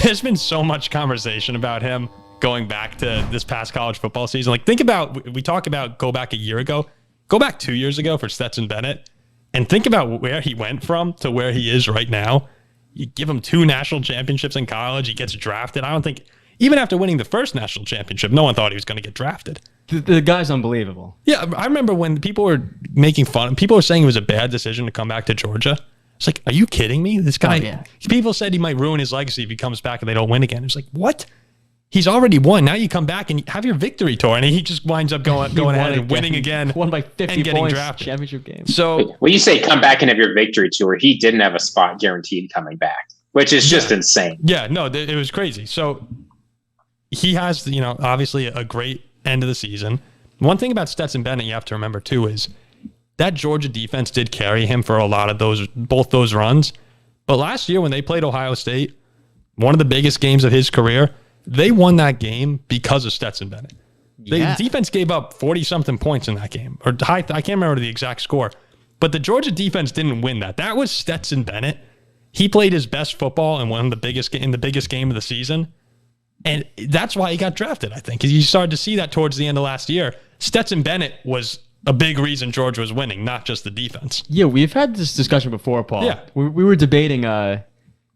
there's been so much conversation about him going back to this past college football season. Like, think about, we talk about go back a year ago, go back 2 years ago for Stetson Bennett, and think about where he went from to where he is right now. You give him 2 national championships in college, he gets drafted. I don't think, even after winning the first national championship, no one thought he was going to get drafted. The guy's unbelievable. Yeah, I remember when people were making fun, people were saying it was a bad decision to come back to Georgia. It's like, are you kidding me? This guy, people said he might ruin his legacy if he comes back and they don't win again. It's like, what? He's already won. Now you come back and have your victory tour, and he just winds up going ahead and winning again. Won by 50 and getting points, drafted. Championship game. So when you say come back and have your victory tour, he didn't have a spot guaranteed coming back, which is just insane. Yeah, no, it was crazy. So he has, obviously a great end of the season. One thing about Stetson Bennett you have to remember too is that Georgia defense did carry him for a lot of both those runs. But last year when they played Ohio State, one of the biggest games of his career, they won that game because of Stetson Bennett. The defense gave up 40-something points in that game. Or I can't remember the exact score. But the Georgia defense didn't win that. That was Stetson Bennett. He played his best football in the biggest game of the season. And that's why he got drafted, I think. You started to see that towards the end of last year. Stetson Bennett was a big reason Georgia was winning, not just the defense. Yeah, we've had this discussion before, Paul. Yeah. We were debating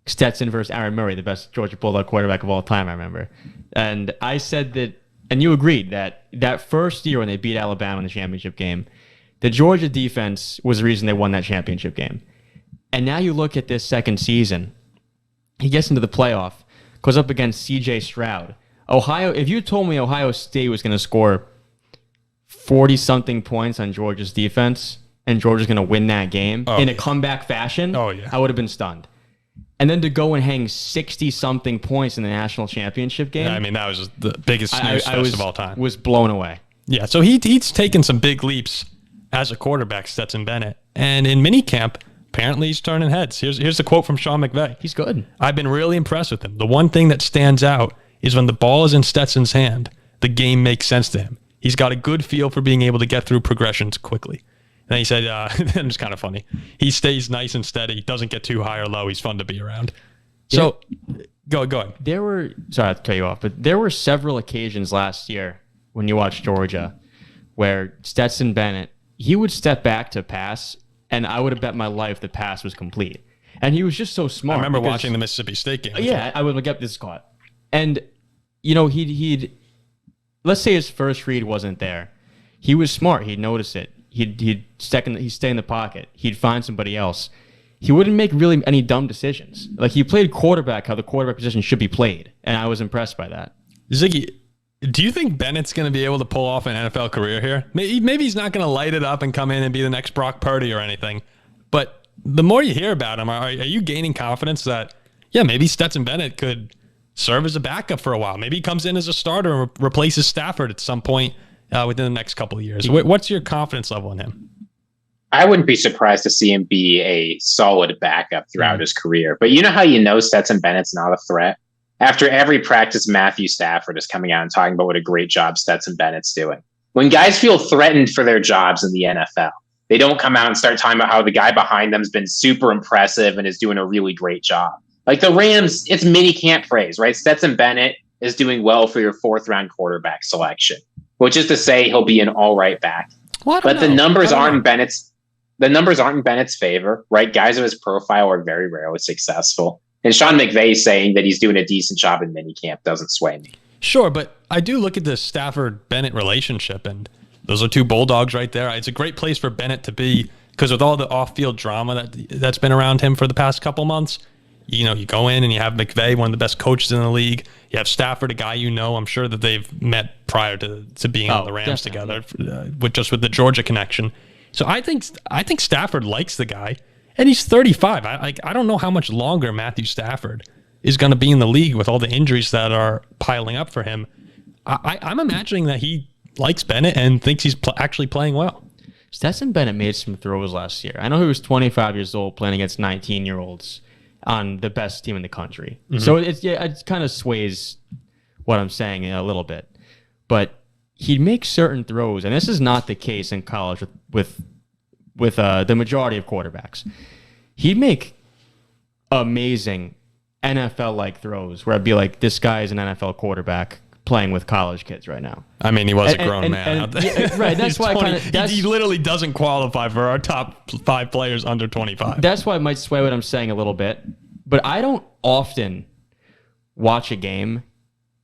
Stetson versus Aaron Murray, the best Georgia Bulldog quarterback of all time, I remember. And I said that, and you agreed, that first year when they beat Alabama in the championship game, the Georgia defense was the reason they won that championship game. And now you look at this second season, he gets into the playoff, goes up against C.J. Stroud. If you told me Ohio State was going to score 40-something points on Georgia's defense and Georgia's going to win that game in a comeback fashion, I would have been stunned. And then to go and hang 60-something points in the national championship game. Yeah, I mean, that was the biggest snooze fest of all time. Was blown away. Yeah, so he's taken some big leaps as a quarterback, Stetson Bennett. And in minicamp, apparently he's turning heads. Here's a quote from Sean McVay. He's good. I've been really impressed with him. The one thing that stands out is when the ball is in Stetson's hand, the game makes sense to him. He's got a good feel for being able to get through progressions quickly. And he said, it was kind of funny. He stays nice and steady. Doesn't get too high or low. He's fun to be around. So, go ahead. Sorry to cut you off, but there were several occasions last year when you watched Georgia where Stetson Bennett, he would step back to pass, and I would have bet my life the pass was complete. And he was just so smart. I remember watching the Mississippi State game. Yeah, I would get this caught. And, he'd let's say his first read wasn't there. He was smart. He'd notice it. He'd stay in the pocket. He'd find somebody else. He wouldn't make really any dumb decisions. Like, he played quarterback how the quarterback position should be played, and I was impressed by that. Ziggy, do you think Bennett's going to be able to pull off an NFL career here? Maybe he's not going to light it up and come in and be the next Brock Purdy or anything, but the more you hear about him, are you gaining confidence that, maybe Stetson Bennett could serve as a backup for a while? Maybe he comes in as a starter and replaces Stafford at some point within the next couple of years. What's your confidence level in him? I wouldn't be surprised to see him be a solid backup throughout his career. But you know how Stetson Bennett's not a threat? After every practice, Matthew Stafford is coming out and talking about what a great job Stetson Bennett's doing. When guys feel threatened for their jobs in the NFL, they don't come out and start talking about how the guy behind them has been super impressive and is doing a really great job. Like the Rams, it's minicamp phrase, right? Stetson Bennett is doing well for your 4th-round quarterback selection, which is to say he'll be an all right back. But the numbers aren't in Bennett's favor, right? Guys of his profile are very rarely successful. And Sean McVay saying that he's doing a decent job in minicamp doesn't sway me. Sure, but I do look at the Stafford-Bennett relationship, and those are 2 Bulldogs right there. It's a great place for Bennett to be because with all the off-field drama that's been around him for the past couple months, you go in and you have McVay, one of the best coaches in the league. You have Stafford, a guy I'm sure that they've met prior to being on the Rams together, with the Georgia connection. So I think Stafford likes the guy, and he's 35. I don't know how much longer Matthew Stafford is going to be in the league with all the injuries that are piling up for him. I'm imagining that he likes Bennett and thinks he's actually playing well. Stetson Bennett made some throws last year. I know he was 25 years old playing against 19-year-olds on the best team in the country. Mm-hmm. So it kind of sways what I'm saying a little bit. But he'd make certain throws, and this is not the case in college with the majority of quarterbacks. He'd make amazing NFL-like throws where I'd be like, this guy is an NFL quarterback playing with college kids right now. I mean, he was a grown man out there. Yeah, right. That's why 20, he literally doesn't qualify for our top 5 players under 25. That's why it might sway what I'm saying a little bit. But I don't often watch a game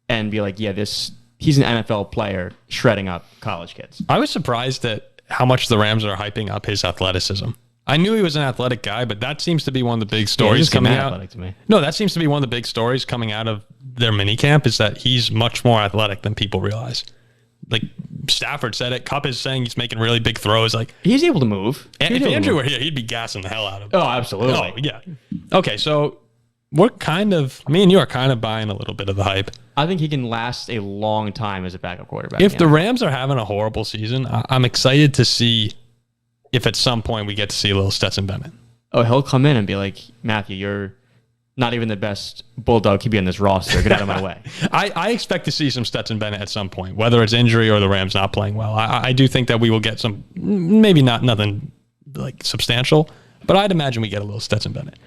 and be like, yeah, he's an NFL player shredding up college kids. I was surprised at how much the Rams are hyping up his athleticism. I knew he was an athletic guy, but that seems to be one of the big stories coming out. To me. No, that seems to be one of the big stories coming out of their minicamp is that he's much more athletic than people realize. Like Stafford said it. Kupp is saying he's making really big throws. Like he's able to move. If Andrew were here, he'd be gassing the hell out of him. Oh, absolutely. Oh, yeah. Okay, so me and you are kind of buying a little bit of the hype. I think he can last a long time as a backup quarterback. If the Rams are having a horrible season, I'm excited to see if at some point we get to see a little Stetson Bennett. Oh, he'll come in and be like, Matthew, you're not even the best Bulldog QB on this roster. Get out of my way. I expect to see some Stetson Bennett at some point, whether it's injury or the Rams not playing well. I do think that we will get some, maybe not nothing like substantial, but I'd imagine we get a little Stetson Bennett.